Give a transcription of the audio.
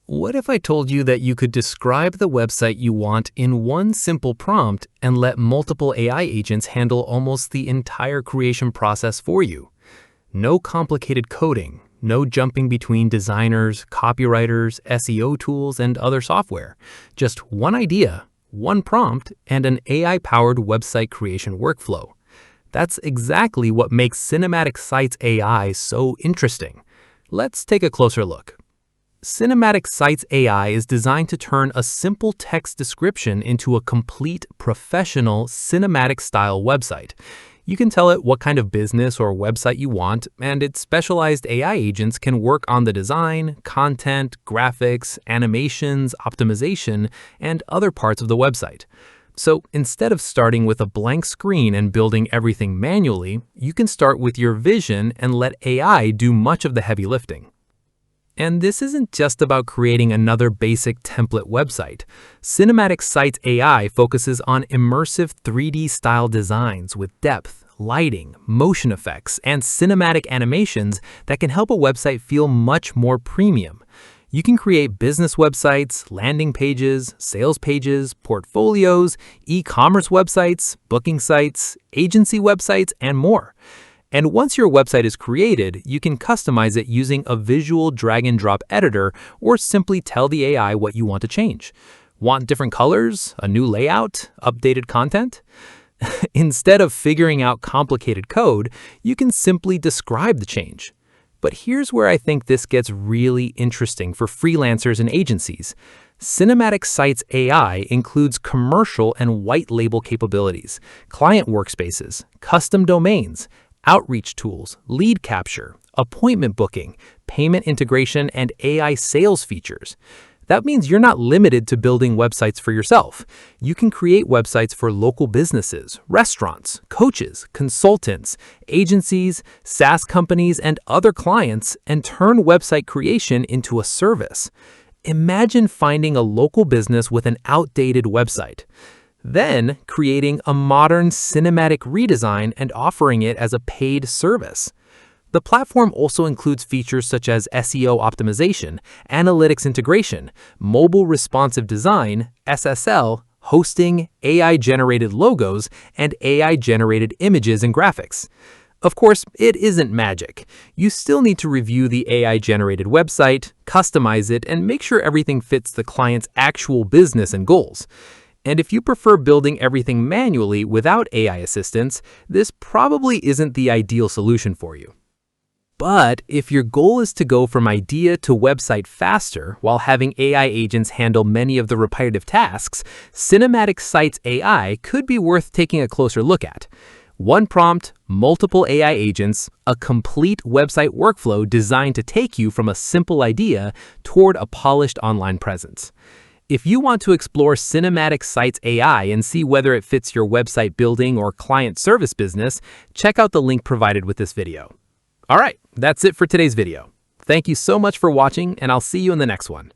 What if I told you that you could describe the website you want in one simple prompt and let multiple AI agents handle almost the entire creation process for you? No complicated coding, no jumping between designers, copywriters, SEO tools, and other software. Just one idea, one prompt, and an AI-powered website creation workflow. That's exactly what makes Cinematic Sites AI so interesting. Let's take a closer look. Cinematic Sites AI is designed to turn a simple text description into a complete, professional, cinematic-style website. You can tell it what kind of business or website you want, and its specialized AI agents can work on the design, content, graphics, animations, optimization, and other parts of the website. So instead of starting with a blank screen and building everything manually, you can start with your vision and let AI do much of the heavy lifting. And this isn't just about creating another basic template website. Cinematic Sites AI focuses on immersive 3D-style designs with depth, lighting, motion effects, and cinematic animations that can help a website feel much more premium. You can create business websites, landing pages, sales pages, portfolios, e-commerce websites, booking sites, agency websites, and more. And once your website is created, you can customize it using a visual drag-and-drop editor or simply tell the AI what you want to change. Want different colors, a new layout, updated content? Instead of figuring out complicated code, you can simply describe the change. But here's where I think this gets really interesting for freelancers and agencies. Cinematic Sites AI includes commercial and white label capabilities, client workspaces, custom domains, outreach tools, lead capture, appointment booking, payment integration, and AI sales features. That means you're not limited to building websites for yourself. You can create websites for local businesses, restaurants, coaches, consultants, agencies, SaaS companies, and other clients, and turn website creation into a service. Imagine finding a local business with an outdated website, then creating a modern cinematic redesign and offering it as a paid service. The platform also includes features such as SEO optimization, analytics integration, mobile responsive design, SSL, hosting, AI-generated logos, and AI-generated images and graphics. Of course, it isn't magic. You still need to review the AI-generated website, customize it, and make sure everything fits the client's actual business and goals. And if you prefer building everything manually without AI assistance, this probably isn't the ideal solution for you. But if your goal is to go from idea to website faster while having AI agents handle many of the repetitive tasks, Cinematic Sites AI could be worth taking a closer look at. One prompt, multiple AI agents, a complete website workflow designed to take you from a simple idea toward a polished online presence. If you want to explore Cinematic Sites AI and see whether it fits your website building or client service business, check out the link provided with this video. All right, that's it for today's video. Thank you so much for watching, and I'll see you in the next one.